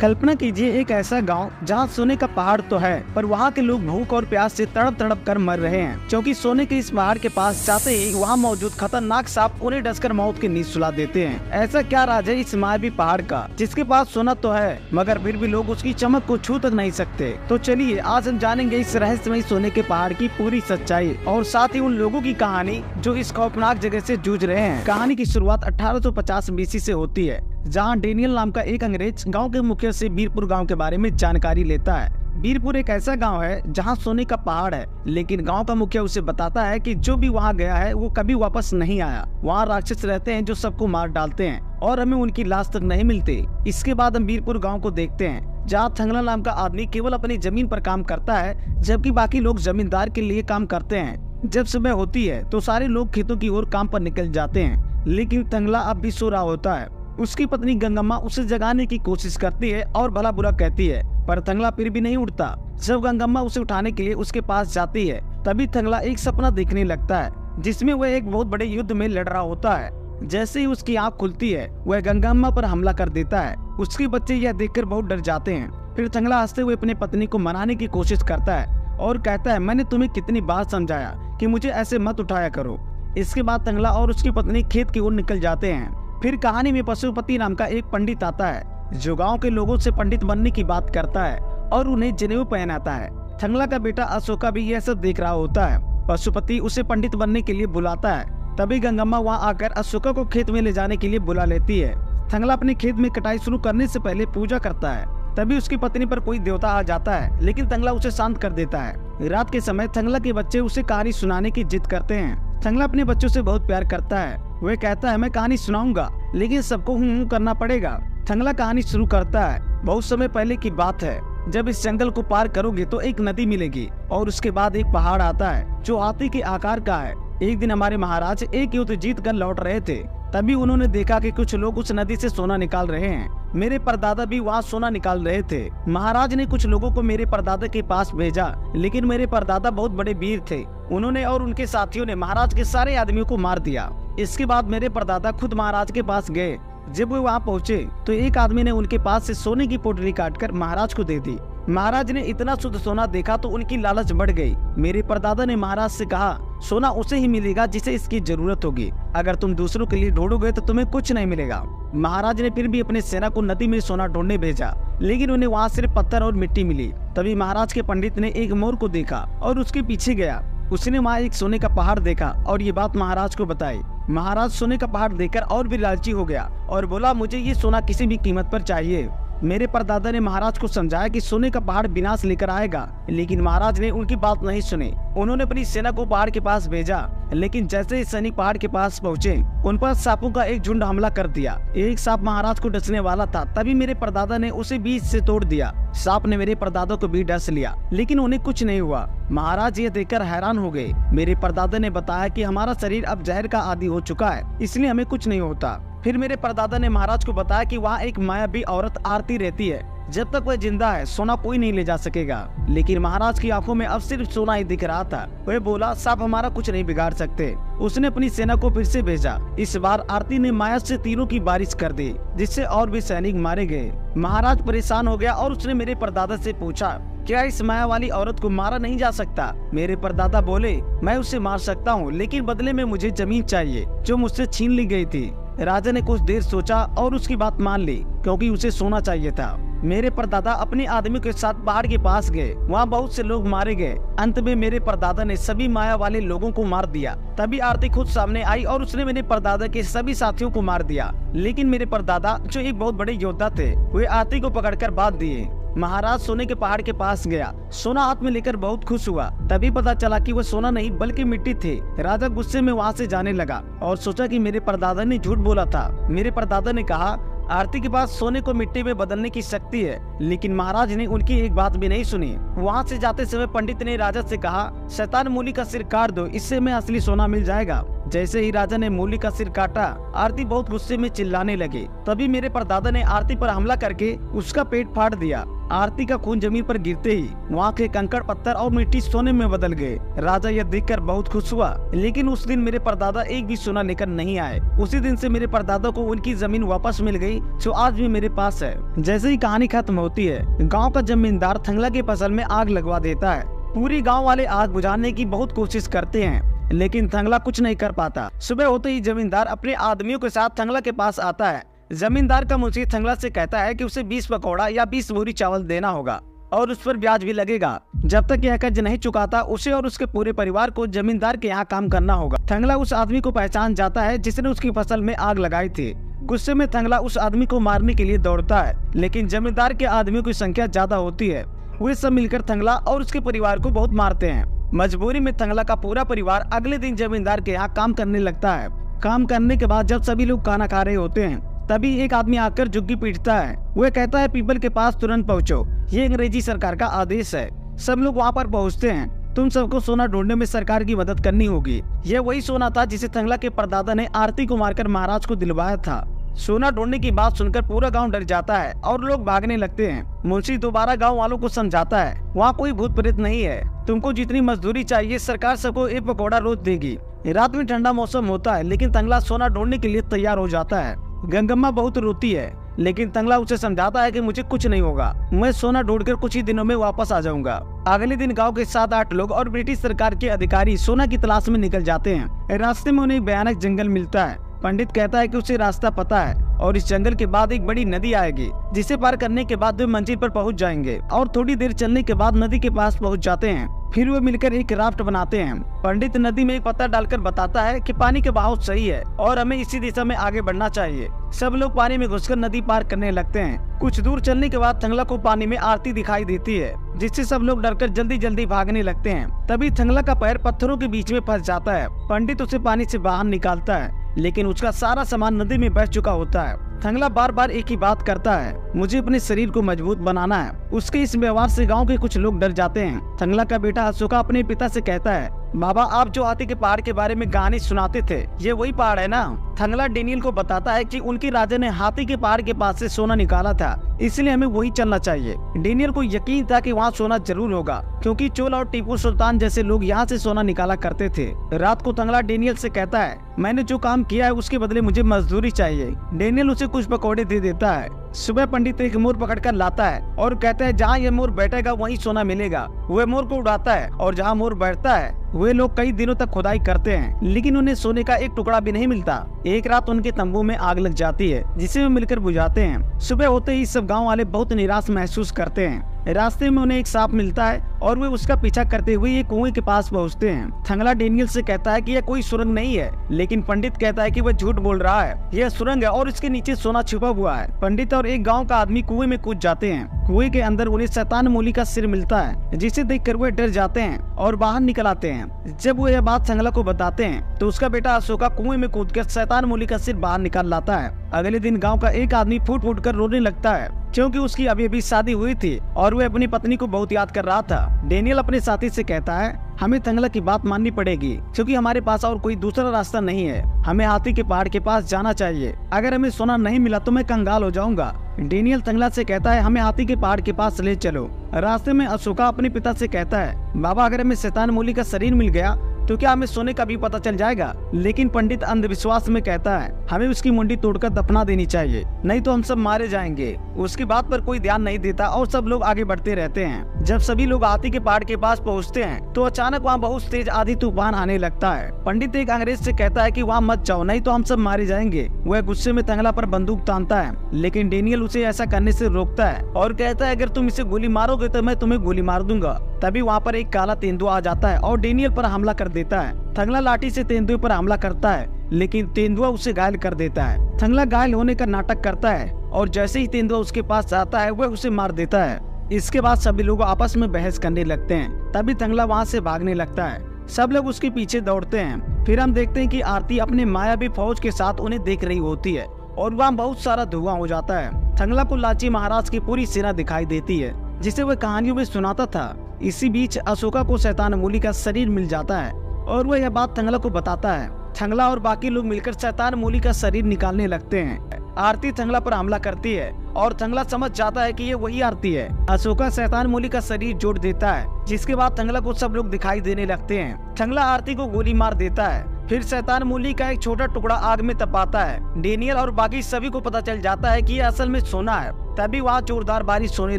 कल्पना कीजिए एक ऐसा गांव जहां सोने का पहाड़ तो है, पर वहां के लोग भूख और प्यास से तड़प तड़प कर मर रहे हैं, क्योंकि सोने के इस पहाड़ के पास जाते ही वहां मौजूद खतरनाक सांप उन्हें डसकर मौत की नींद सुला देते हैं। ऐसा क्या राज है इस मायावी पहाड़ का, जिसके पास सोना तो है मगर फिर भी लोग उसकी चमक को छू तक नहीं सकते। तो चलिए आज हम जानेंगे इस रहस्यमय सोने के पहाड़ की पूरी सच्चाई और साथ ही उन लोगों की कहानी जो इस खौफनाक जगह से जूझ रहे हैं। कहानी की शुरुआत 1850 बीसी से होती है, जहां डेनियल नाम का एक अंग्रेज गांव के मुखिया से बीरपुर गांव के बारे में जानकारी लेता है। बीरपुर एक ऐसा गांव है जहां सोने का पहाड़ है, लेकिन गांव का मुखिया उसे बताता है कि जो भी वहां गया है वो कभी वापस नहीं आया। वहां राक्षस रहते हैं जो सबको मार डालते हैं और हमें उनकी लाश तक नहीं मिलती। इसके बाद हम बीरपुर गाँव को देखते हैं, जहाँ थंगला नाम का आदमी केवल अपनी जमीन पर काम करता है, जबकि बाकी लोग जमींदार के लिए काम करते हैं। जब सुबह होती है तो सारे लोग खेतों की ओर काम पर निकल जाते हैं, लेकिन थंगला अब भी सो रहा होता है। उसकी पत्नी गंगम्मा उसे जगाने की कोशिश करती है और भला बुरा कहती है, पर थंगला फिर भी नहीं उठता। जब गंगम्मा उसे उठाने के लिए उसके पास जाती है, तभी थंगला एक सपना देखने लगता है, जिसमें वह एक बहुत बड़े युद्ध में लड़ रहा होता है। जैसे ही उसकी आंख खुलती है, वह गंगम्मा पर हमला कर देता है। उसके बच्चे यह देखकर बहुत डर जाते हैं। फिर थंगला हंसते हुए अपनी पत्नी को मनाने की कोशिश करता है और कहता है, मैंने तुम्हें कितनी बार समझाया कि मुझे ऐसे मत उठाया करो। इसके बाद थंगला और उसकी पत्नी खेत की ओर निकल जाते हैं। फिर कहानी में पशुपति नाम का एक पंडित आता है, जो गांव के लोगों से पंडित बनने की बात करता है और उन्हें जनेऊ पहनाता है। थंगला का बेटा अशोका भी यह सब देख रहा होता है। पशुपति उसे पंडित बनने के लिए बुलाता है। तभी गंगम्मा वहां आकर अशोका को खेत में ले जाने के लिए बुला लेती है। थंगला अपने खेत में कटाई शुरू करने से पहले पूजा करता है। तभी उसकी पत्नी पर कोई देवता आ जाता है, लेकिन थंगला उसे शांत कर देता है। रात के समय थंगला के बच्चे उसे कहानी सुनाने की जिद करते हैं। थंगला अपने बच्चों से बहुत प्यार करता है। वह कहता है, मैं कहानी सुनाऊंगा, लेकिन सबको हूँ करना पड़ेगा। थंगला कहानी शुरू करता है। बहुत समय पहले की बात है, जब इस जंगल को पार करोगे तो एक नदी मिलेगी और उसके बाद एक पहाड़ आता है जो हाथी के आकार का है। एक दिन हमारे महाराज एक युद्ध जीत कर लौट रहे थे। तभी उन्होंने देखा कि कुछ लोग उस नदी से सोना निकाल रहे हैं। मेरे परदादा भी वहाँ सोना निकाल रहे थे। महाराज ने कुछ लोगों को मेरे परदादा के पास भेजा, लेकिन मेरे परदादा बहुत बड़े वीर थे। उन्होंने और उनके साथियों ने महाराज के सारे आदमियों को मार दिया। इसके बाद मेरे परदादा खुद महाराज के पास गए। जब वे वहाँ पहुँचे तो एक आदमी ने उनके पास से सोने की पोटली काटकर महाराज को दे दी। महाराज ने इतना शुद्ध सोना देखा तो उनकी लालच बढ़ गई। मेरे परदादा ने महाराज से कहा, सोना उसे ही मिलेगा जिसे इसकी जरूरत होगी। अगर तुम दूसरों के लिए ढूंढोगे तो तुम्हें कुछ नहीं मिलेगा। महाराज ने फिर भी अपने सेना को नदी में सोना ढूंढने भेजा, लेकिन उन्हें वहाँ सिर्फ पत्थर और मिट्टी मिली। तभी महाराज के पंडित ने एक मोर को देखा और उसके पीछे गया। उसने वहाँ एक सोने का पहाड़ देखा और ये बात महाराज को बताई। महाराज सोने का पहाड़ देखकर और भी लालची हो गया और बोला, मुझे ये सोना किसी भी कीमत पर चाहिए। मेरे परदादा ने महाराज को समझाया कि सोने का पहाड़ विनाश लेकर आएगा, लेकिन महाराज ने उनकी बात नहीं सुनी। उन्होंने अपनी सेना को पहाड़ के पास भेजा, लेकिन जैसे ही सैनिक पहाड़ के पास पहुँचे, उन पर सांपों का एक झुंड हमला कर दिया। एक सांप महाराज को डसने वाला था, तभी मेरे परदादा ने उसे बीच से तोड़ दिया। सांप ने मेरे परदादा को भी डस लिया, लेकिन उन्हें कुछ नहीं हुआ। महाराज ये देखकर हैरान हो गए। मेरे परदादा ने बताया कि हमारा शरीर अब जहर का आदी हो चुका है, इसलिए हमें कुछ नहीं होता। फिर मेरे परदादा ने महाराज को बताया कि वहाँ एक मायावी औरत आरती रहती है। जब तक वह जिंदा है सोना कोई नहीं ले जा सकेगा। लेकिन महाराज की आंखों में अब सिर्फ सोना ही दिख रहा था। वह बोला, सांप हमारा कुछ नहीं बिगाड़ सकते। उसने अपनी सेना को फिर से भेजा। इस बार आरती ने माया से तीरों की बारिश कर दी, जिससे और भी सैनिक मारे गए। महाराज परेशान हो गया और उसने मेरे परदादा से पूछा, क्या इस माया वाली औरत को मारा नहीं जा सकता? मेरे परदादा बोले, मैं उसे मार सकता हूँ, लेकिन बदले में मुझे जमीन चाहिए जो मुझसे छीन ली गई थी। राजा ने कुछ देर सोचा और उसकी बात मान ली, क्योंकि उसे सोना चाहिए था। मेरे परदादा अपने आदमियों के साथ पहाड़ के पास गए। वहाँ बहुत से लोग मारे गए। अंत में मेरे परदादा ने सभी माया वाले लोगों को मार दिया। तभी आरती खुद सामने आई और उसने मेरे परदादा के सभी साथियों को मार दिया। लेकिन मेरे परदादा, जो एक बहुत बड़े योद्धा थे, वे आरती को पकड़कर बांध दिए। महाराज सोने के पहाड़ के पास गया। सोना हाथ में लेकर बहुत खुश हुआ। तभी पता चला कि वह सोना नहीं बल्कि मिट्टी थी। राजा गुस्से में वहाँ से जाने लगा और सोचा कि मेरे परदादा ने झूठ बोला था। मेरे परदादा ने कहा, आरती के पास सोने को मिट्टी में बदलने की शक्ति है, लेकिन महाराज ने उनकी एक बात भी नहीं सुनी। वहाँ से जाते समय पंडित ने राजा से कहा, शैतान मूली का सिर काट दो, इससे में असली सोना मिल जाएगा। जैसे ही राजा ने मूली का सिर काटा, आरती बहुत गुस्से में चिल्लाने लगी। तभी मेरे परदादा ने आरती पर हमला करके उसका पेट फाड़ दिया। आरती का खून जमीन पर गिरते ही वहाँ के कंकड़ पत्थर और मिट्टी सोने में बदल गए। राजा यह देखकर बहुत खुश हुआ, लेकिन उस दिन मेरे परदादा एक भी सोना लेकर नहीं आए। उसी दिन से मेरे परदादा को उनकी जमीन वापस मिल गई, जो आज भी मेरे पास है। जैसे ही कहानी खत्म होती है, गाँव का जमींदार थंगला की फसल में आग लगवा देता है। पूरी गाँव वाले आग बुझाने की बहुत कोशिश करते हैं, लेकिन थंगला कुछ नहीं कर पाता। सुबह होते ही जमींदार अपने आदमियों के साथ थंगला के पास आता है। जमींदार का मुंशी थंगला से कहता है कि उसे 20 पकौड़ा या 20 बोरी चावल देना होगा और उस पर ब्याज भी लगेगा। जब तक यह कर्ज नहीं चुकाता, उसे और उसके पूरे परिवार को जमींदार के यहाँ काम करना होगा। थंगला उस आदमी को पहचान जाता है जिसने उसकी फसल में आग लगाई थी। गुस्से में थंगला उस आदमी को मारने के लिए दौड़ता है, लेकिन जमींदार के आदमियों की संख्या ज्यादा होती है। वे सब मिलकर थंगला और उसके परिवार को बहुत मारते हैं। मजबूरी में थंगला का पूरा परिवार अगले दिन जमींदार के यहाँ काम करने लगता है। काम करने के बाद जब सभी लोग खाना खा रहे होते हैं, तभी एक आदमी आकर झुग्गी पीटता है। वह कहता है पीपल के पास तुरंत पहुँचो, ये अंग्रेजी सरकार का आदेश है। सब लोग वहाँ पर पहुँचते हैं। तुम सबको सोना ढूंढने में सरकार की मदद करनी होगी। यह वही सोना था जिसे थंगला के परदादा ने आरती को मारकर महाराज को दिलवाया था। सोना ढूंढने की बात सुनकर पूरा गांव डर जाता है और लोग भागने लगते हैं। मुंशी दोबारा गांव वालों को समझाता है, वहाँ कोई भूत प्रेत नहीं है। तुमको जितनी मजदूरी चाहिए सरकार सबको एक पकौड़ा रोज देगी। रात में ठंडा मौसम होता है, लेकिन तंगला सोना ढूंढने के लिए तैयार हो जाता है। गंगम्मा बहुत रोती है, लेकिन तंगला उसे समझाता है कि मुझे कुछ नहीं होगा, मैं सोना ढूंढकर कुछ ही दिनों में वापस आ जाऊंगा। अगले दिन गांव के 7-8 लोग और ब्रिटिश सरकार के अधिकारी सोना की तलाश में निकल जाते हैं। रास्ते में उन्हें एक भयानक जंगल मिलता है। पंडित कहता है कि उसे रास्ता पता है और इस जंगल के बाद एक बड़ी नदी आएगी, जिसे पार करने के बाद वे मंजिल पर पहुंच जाएंगे और थोड़ी देर चलने के बाद नदी के पास पहुंच जाते हैं। फिर वे मिलकर एक राफ्ट बनाते हैं। पंडित नदी में एक पत्थर डालकर बताता है कि पानी का बहाव सही है और हमें इसी दिशा में आगे बढ़ना चाहिए। सब लोग पानी में घुसकर नदी पार करने लगते हैं। कुछ दूर चलने के बाद थंगला को पानी में आरती दिखाई देती है, जिससे सब लोग डरकर जल्दी जल्दी भागने लगते हैं। तभी थंगला का पैर पत्थरों के बीच में फंस जाता है। पंडित उसे पानी से बाहर निकालता है, लेकिन उसका सारा सामान नदी में बह चुका होता है। थंगला बार बार एक ही बात करता है, मुझे अपने शरीर को मजबूत बनाना है। उसके इस व्यवहार से गांव के कुछ लोग डर जाते हैं। थंगला का बेटा अशोका अपने पिता से कहता है, बाबा आप जो हाथी के पहाड़ के बारे में कहानी सुनाते थे, ये वही पहाड़ है ना? थंगला डेनियल को बताता है कि उनके राजा ने हाथी के पहाड़ के पास से सोना निकाला था, इसलिए हमें वही चलना चाहिए। डेनियल को यकीन था कि वहाँ सोना जरूर होगा, क्योंकि चोल और टीपू सुल्तान जैसे लोग यहाँ से सोना निकाला करते थे। रात को थंगला डेनियल से कहता है, मैंने जो काम किया है उसके बदले मुझे मजदूरी चाहिए। डेनियल उसे कुछ पकौड़े दे देता है। सुबह पंडित एक मोर पकड़कर लाता है और कहता है जहाँ ये मोर बैठेगा वहीं सोना मिलेगा। वह मोर को उड़ाता है और जहाँ मोर बैठता है वे लोग कई दिनों तक खुदाई करते हैं, लेकिन उन्हें सोने का एक टुकड़ा भी नहीं मिलता। एक रात उनके तंबू में आग लग जाती है, जिसे वे मिलकर बुझाते हैं। सुबह होते ही सब गांव वाले बहुत निराश महसूस करते हैं। रास्ते में उन्हें एक सांप मिलता है और वे उसका पीछा करते हुए एक कुएं के पास पहुंचते हैं। थंगला डेनियल से कहता है कि यह कोई सुरंग नहीं है, लेकिन पंडित कहता है कि वह झूठ बोल रहा है, यह सुरंग है और इसके नीचे सोना छुपा हुआ है। पंडित और एक गांव का आदमी कुएं में कूद जाते हैं। कुएं के अंदर उन्हें शैतान मूली का सिर मिलता है, जिसे देखकर वे डर जाते हैं और बाहर निकल आते हैं। जब वो यह बात थंगला को बताते हैं तो उसका बेटा अशोका कुएं में कूदकर शैतान मूली का सिर बाहर निकाल लाता है। अगले दिन गांव का एक आदमी फूट फूट कर रोने लगता है, क्योंकि उसकी अभी शादी हुई थी और वह अपनी पत्नी को बहुत याद कर रहा था। डेनियल अपने साथी से कहता है, हमें थंगला की बात माननी पड़ेगी, क्योंकि हमारे पास और कोई दूसरा रास्ता नहीं है। हमें हाथी के पहाड़ के पास जाना चाहिए। अगर हमें सोना नहीं मिला तो मैं कंगाल हो जाऊंगा। डेनियल थंगला से कहता है, हमें हाथी के पहाड़ के पास ले चलो। रास्ते में अशोका अपने पिता से कहता है, बाबा अगर हमें शैतान मूली का शरीर मिल गया तो क्या हमें सोने का भी पता चल जाएगा? लेकिन पंडित अंधविश्वास में कहता है, हमें उसकी मुंडी तोड़कर दफना देनी चाहिए, नहीं तो हम सब मारे जाएंगे। उसकी बात पर कोई ध्यान नहीं देता और सब लोग आगे बढ़ते रहते हैं। जब सभी लोग हाथी के पहाड़ के पास पहुंचते हैं तो अचानक वहाँ बहुत तेज आंधी तूफान आने लगता है। पंडित एक अंग्रेज से कहता है कि वहाँ मत जाओ, नहीं तो हम सब मारे जाएंगे। वह गुस्से में थंगला पर बंदूक तानता है, लेकिन डेनियल उसे ऐसा करने से रोकता है और कहता है, अगर तुम इसे गोली मारोगे तो मैं तुम्हें गोली मार दूंगा। तभी वहाँ पर एक काला तेंदुआ आ जाता है और डेनियल पर हमला कर देता है। थंगला लाठी से तेंदुए पर हमला करता है, लेकिन तेंदुआ उसे घायल कर देता है। थंगला घायल होने का नाटक करता है और जैसे ही तेंदुआ उसके पास आता है वह उसे मार देता है। इसके बाद सभी लोग आपस में बहस करने लगते हैं। तभी थंगला वहाँ से भागने लगता है। सब लोग उसके पीछे दौड़ते हैं। फिर हम देखते हैं कि आरती अपने मायावी फौज के साथ उन्हें देख रही होती है और वहाँ बहुत सारा धुआं हो जाता है। थंगला को लाची महाराज की पूरी सेना दिखाई देती है, जिसे वह कहानियों में सुनाता था। इसी बीच अशोका को शैतान मूली का शरीर मिल जाता है और वह यह बात थंगला को बताता है। थंगला और बाकी लोग मिलकर शैतान मूली का शरीर निकालने लगते हैं। आरती थंगला पर हमला करती है और थंगला समझ जाता है कि ये वही आरती है। अशोका शैतान मूली का शरीर जोड़ देता है, जिसके बाद थंगला को सब लोग दिखाई देने लगते हैं। थंगला आरती को गोली मार देता है। फिर शैतान मूली का एक छोटा टुकड़ा आग में तपाता है। डेनियल और बाकी सभी को पता चल जाता है कि ये असल में सोना है। तभी वहाँ जोरदार बारिश होने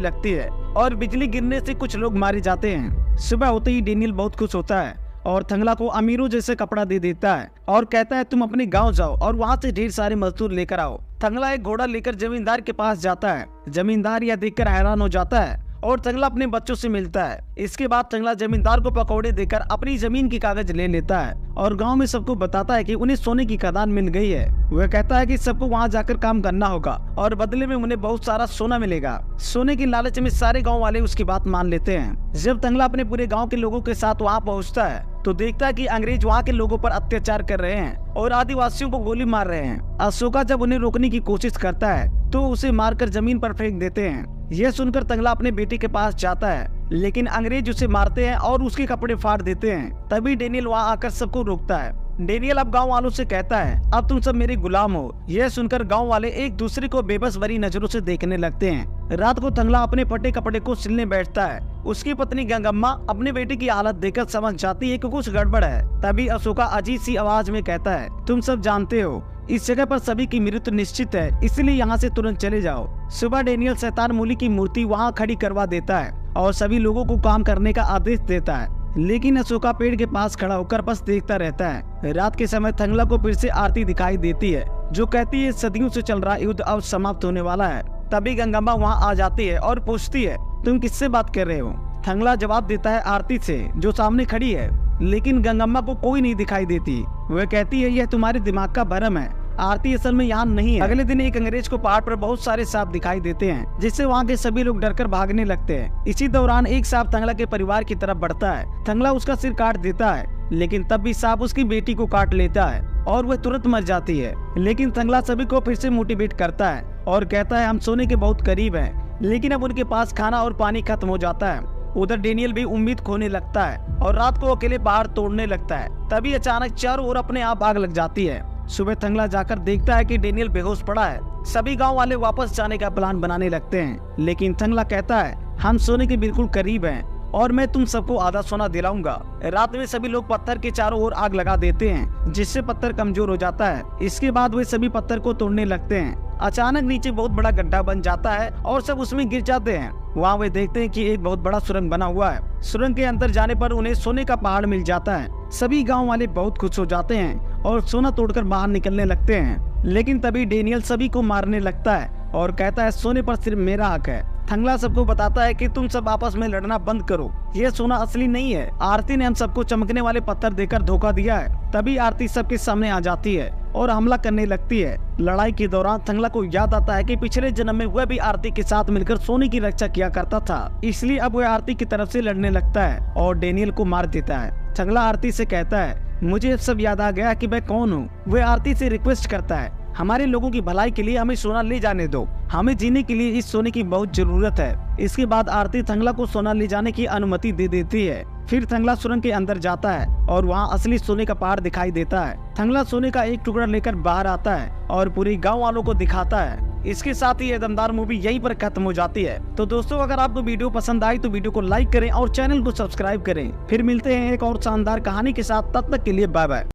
लगती है और बिजली गिरने से कुछ लोग मारे जाते हैं। सुबह होते ही डेनियल बहुत खुश होता है और थंगला को अमीरों जैसे कपड़ा दे देता है और कहता है तुम अपने गांव जाओ और वहाँ से ढेर सारे मजदूर लेकर आओ। थंगला एक घोड़ा लेकर जमींदार के पास जाता है। जमींदार यह देखकर हैरान हो जाता है और थंगला अपने बच्चों से मिलता है। इसके बाद थंगला जमींदार को पकौड़े देकर अपनी जमीन की कागज ले लेता है और गांव में सबको बताता है कि उन्हें सोने की खदान मिल गई है। वह कहता है कि सबको वहां जाकर काम करना होगा और बदले में उन्हें बहुत सारा सोना मिलेगा। सोने की लालच में सारे गांव वाले उसकी बात मान लेते हैं। जब थंगला अपने पूरे गांव के लोगों के साथ वहां पहुंचता है तो देखता है कि अंग्रेज वहां के लोगों पर अत्याचार कर रहे हैं और आदिवासियों को गोली मार रहे हैं। अशोका जब उन्हें रोकने की कोशिश करता है तो उसे मारकर जमीन पर फेंक देते हैं। यह सुनकर थंगला अपने बेटे के पास जाता है, लेकिन अंग्रेज उसे मारते हैं और उसके कपड़े फाड़ देते हैं। तभी डेनियल वहां आकर सबको रोकता है। डेनियल अब गांव वालों से कहता है अब तुम सब मेरे गुलाम हो। यह सुनकर गांव वाले एक दूसरे को बेबस भरी नजरों से देखने लगते हैं। रात को थंगला अपने फटे कपड़े को सिलने बैठता है। उसकी पत्नी गंगम्मा अपने बेटे की हालत देखकर समझ जाती है कि कुछ गड़बड़ है। तभी अशोका अजीब सी आवाज में कहता है तुम सब जानते हो इस जगह पर सभी की मृत्यु निश्चित है, इसलिए यहाँ से तुरंत चले जाओ। सुबह डेनियल शैतान मूली की मूर्ति वहाँ खड़ी करवा देता है और सभी लोगों को काम करने का आदेश देता है, लेकिन अशोका पेड़ के पास खड़ा होकर बस देखता रहता है। रात के समय थंगला को फिर से आरती दिखाई देती है जो कहती है सदियों से चल रहा युद्ध अब समाप्त होने वाला है। तभी गंगम्मा वहाँ आ जाती है और पूछती है तुम किससे बात कर रहे हो। थंगला जवाब देता है आरती से जो सामने खड़ी है, लेकिन गंगम्मा को कोई नहीं दिखाई देती। वह कहती है यह तुम्हारे दिमाग का भ्रम है, आरती असल में यहाँ नहीं है। अगले दिन एक अंग्रेज को पहाड़ पर बहुत सारे सांप दिखाई देते हैं, जिससे वहाँ के सभी लोग डरकर भागने लगते हैं। इसी दौरान एक सांप थंगला के परिवार की तरफ बढ़ता है। थंगला उसका सिर काट देता है, लेकिन तब भी सांप उसकी बेटी को काट लेता है और वह तुरंत मर जाती है। लेकिन थंगला सभी को फिर से मोटिवेट करता है और कहता है हम सोने के बहुत करीब हैं, लेकिन अब उनके पास खाना और पानी खत्म हो जाता है। उधर डेनियल भी उम्मीद खोने लगता है और रात को अकेले पहाड़ तोड़ने लगता है। तभी अचानक चारों ओर अपने आप आग लग जाती है। सुबह थंगला जाकर देखता है कि डेनियल बेहोश पड़ा है। सभी गांव वाले वापस जाने का प्लान बनाने लगते हैं, लेकिन थंगला कहता है हम सोने के बिल्कुल करीब हैं और मैं तुम सबको आधा सोना दिलाऊंगा। रात में सभी लोग पत्थर के चारों ओर आग लगा देते हैं, जिससे पत्थर कमजोर हो जाता है। इसके बाद वे सभी पत्थर को तोड़ने लगते हैं। अचानक नीचे बहुत बड़ा गड्ढा बन जाता है और सब उसमें गिर जाते हैं। वहाँ वे देखते हैं कि एक बहुत बड़ा सुरंग बना हुआ है। सुरंग के अंदर जाने पर उन्हें सोने का पहाड़ मिल जाता है। सभी गांव वाले बहुत खुश हो जाते हैं और सोना तोड़कर बाहर निकलने लगते हैं, लेकिन तभी डेनियल सभी को मारने लगता है और कहता है सोने पर सिर्फ मेरा हक है। थंगला सबको बताता है कि तुम सब आपस में लड़ना बंद करो, ये सोना असली नहीं है। आरती ने हम सबको चमकने वाले पत्थर देकर धोखा दिया है। तभी आरती सबके सामने आ जाती है और हमला करने लगती है। लड़ाई के दौरान थंगला को याद आता है कि पिछले जन्म में वह भी आरती के साथ मिलकर सोने की रक्षा किया करता था, इसलिए अब वह आरती की तरफ से लड़ने लगता है और डेनियल को मार देता है। थंगला आरती से कहता है मुझे सब याद आ गया कि मैं कौन हूँ। वह आरती से रिक्वेस्ट करता है हमारे लोगों की भलाई के लिए हमें सोना ले जाने दो, हमें जीने के लिए इस सोने की बहुत जरूरत है। इसके बाद आरती थंगला को सोना ले जाने की अनुमति दे देती है। फिर थंगला सुरंग के अंदर जाता है और वहाँ असली सोने का पहाड़ दिखाई देता है। थंगला सोने का एक टुकड़ा लेकर बाहर आता है और पूरे गांव वालों को दिखाता है। इसके साथ ही ये दमदार मूवी यहीं पर खत्म हो जाती है। तो दोस्तों अगर आपको वीडियो पसंद आई तो वीडियो को लाइक करें और चैनल को सब्सक्राइब करें। फिर मिलते हैं एक और शानदार कहानी के साथ, तब तक के लिए बाय बाय।